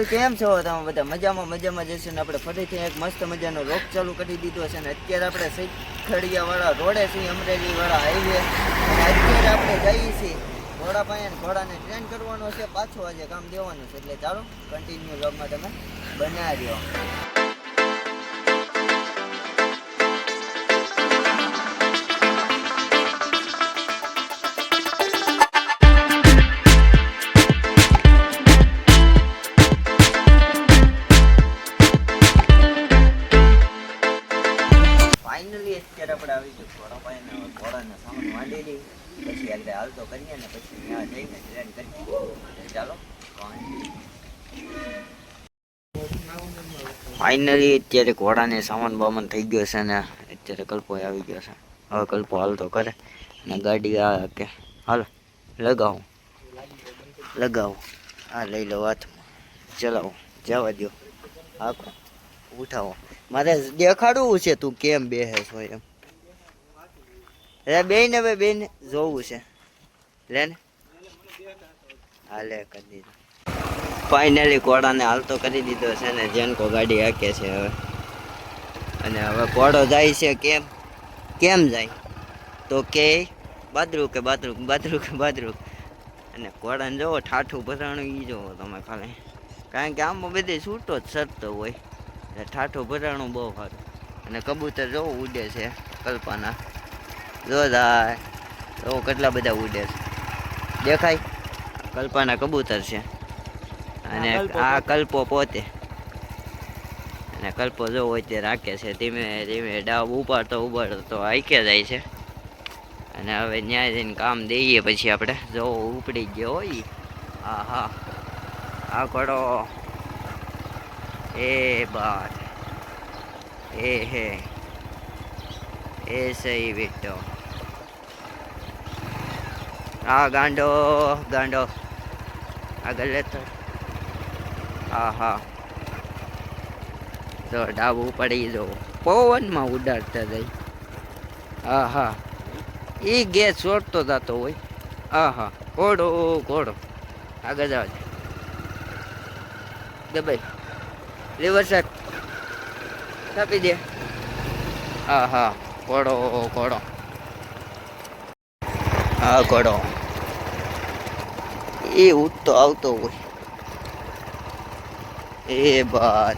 Final કેમ છો તમે બધા? મજામાં જશે ને આપણે ફરીથી એક મસ્ત મજાનો રોક ચાલુ કરી દીધો છે ને અત્યારે આપણે શીખડિયા વાળા રોડે છીએ, અમરેલી વાળા હાઈવે, અને અત્યારે આપણે જઈએ છીએ ઘોડા પાસે. ઘોડાને ટ્રેન કરવાનો છે, પાછું આજે કામ દેવાનું છે, એટલે ચાલો કન્ટિન્યુ વ્લોગમાં તમે બનાવી દો. ફાઇનલી અત્યારે આપણે આવી ગયું ઘોડા પાસે. ઘોડાના સામાન માંડેલી પછી આગળ હાલતો કરીએ ને પછી ત્યાં જઈને ટ્રેન કરીએ. ચાલો ફાઇનલી અત્યારે ઘોડાને સામાન બામાન થઈ ગયો છે ને અત્યારે કલ્પો આવી ગયો છે. હવે કલ્પો હાલતો કરે ને ગાડી આ કે હાલ લગાવો આ લઈ લો હાથમાં, ચલાવો, જવા દો, આખો ઉઠાવો. મારે દેખાડવું છે તું કેમ બેહે છો એમ. બેને ભાઈ બેને જોવું છે, લે ને. હાલે કરી દીધો. ફાઇનલી ઘોડાને હાલતો કરી દીધો છે ને જેનકો ગાડી હાકે છે હવે. અને હવે ઘોડો જાય છે કેમ જાય તો કે બાદરૂક. અને ઘોડાને જોવો ઠાઠું ભરાણું એ જોવો તમે ખાલી, કારણ કે આમાં બધી છૂટો જ સરતો હોય એટલે ઠાઠું ભરાણું બહુ સારું. અને કબૂતર જોવો ઉડે છે કલ્પાના, જોરદાર. જોવો કેટલા બધા ઉડે છે, દેખાય કલ્પાના કબૂતર છે. અને આ કલ્પો પોતે, અને કલ્પો જોવો તે રાખે છે ધીમે ધીમે ડાબ ઉપાડતો હાઈકે જાય છે. અને હવે ન્યાય જઈને કામ દઈએ પછી આપણે જો ઉપડી ગયો હોય. હા આ ઘોડો એ બાર એ સહી બેટો. હા ગાંડો આગળ લેતો. હા તો ડાબુ પડી દો, પવનમાં ઉડાડતા જાય. હા એ ગેસ છોડતો જતો હોય. ઘોડો આગળ જવા દે ભાઈ, લીવર સાહેબ કાપી દે. ઘોડો ઘોડો એ ઉઠતો આવતો હોય. એ બાદ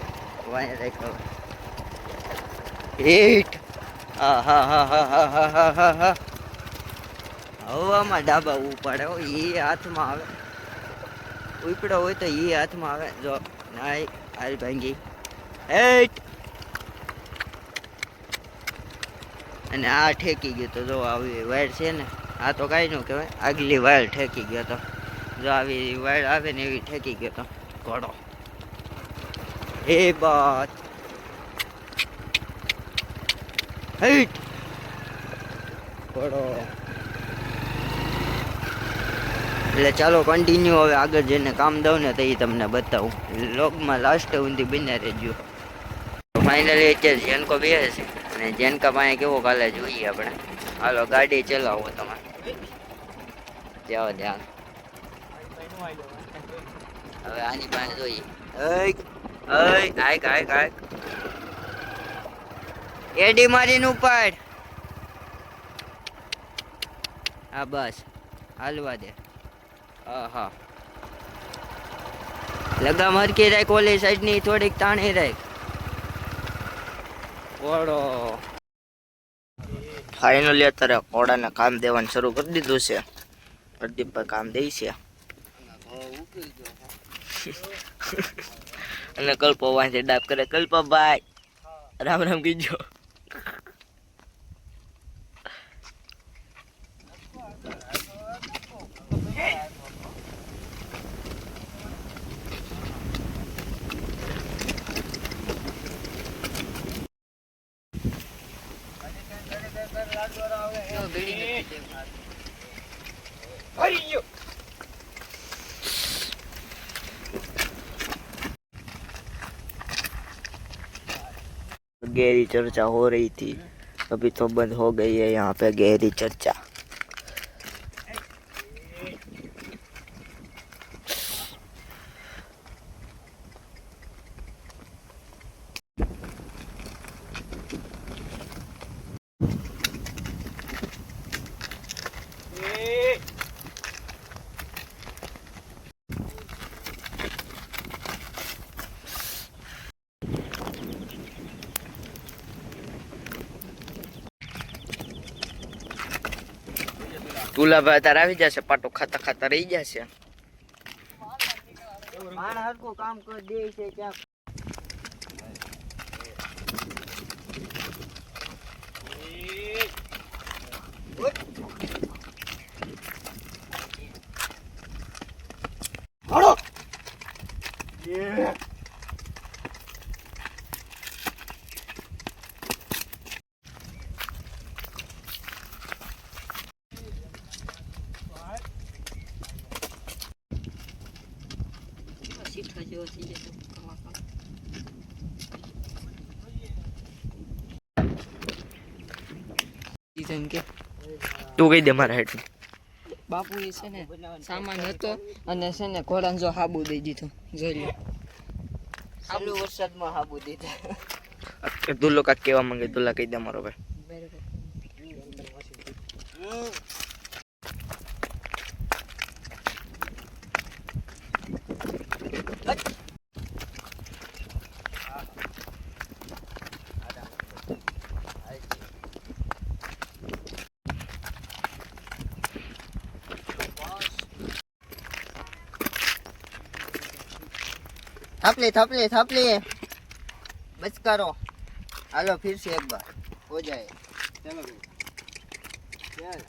હીટ. હવામાં ડાબા ઉપાડે હો, એ હાથમાં આવે. ઉપડો હોય તો એ હાથમાં આવે. જો નાઈ હાલ ભાંગી હેટ. અને આ ઠેકી ગયો તો જો આવી વાયર છે ને, આ તો કાંઈ ન કહેવાય, આગલી વાયર ઠેકી ગયો તો. જો આવી વાયર આવે ને એવી ઠેકી ગયો તો ઘોડો. એ બાત હેટ ઘોડો. એટલે ચાલો કન્ટિન્યુ હવે આગળ જઈને કામ દઉં ને તો એ તમને બતાવું. લોગમાં લાસ્ટ સુધી બન્યા રહેજો. ફાઇનલી અત્યારે જેનકો બે છે અને જેનકા પાસે કેવો કાલે જોઈએ આપણે. હાલો ગાડી ચલાવો તમે, જાઓ ધ્યાન. હવે આની પાસે જોઈએ. એડી મારીને ઉપાડ. હા બસ હાલવા દે. લગામ હરકી રાખ, ઓલી સાઈડ ની થોડીક તાણી રાખ. ઘોડો ફાઇનલી અત્યારે ઘોડાને કામ દેવાનું શરૂ કરી દીધું છે. પ્રદીપભાઈ કામ દે છે. અને કલ્પો વાંચે ડાબ કરે. કલ્પાભાઈ રામ કીજો. गहरी चर्चा हो रही थी, अभी तो बंद हो गई है यहाँ पे गहरी चर्चा। તુલાભાઈ તાર આવી જશે, પાટો ખાતા ખાતા રહી જશે. માણ હરખું કામ કરી દે છે ક્યાં તું કહી દે મારા હેઠ. બાપુ એ છે ને સામાન હતો અને છે ને ઘોડાને જો હાબુ દઈ દીધું, જોઈ લો. ચાલુ વરસાદમાં હાબુ દીધા. તું લોકો કેવા માંગે તુલા કહી દે મારો ભાઈ. थपले थपले बस करो. हेलो फिर से एक बार हो जाए. चलो चल.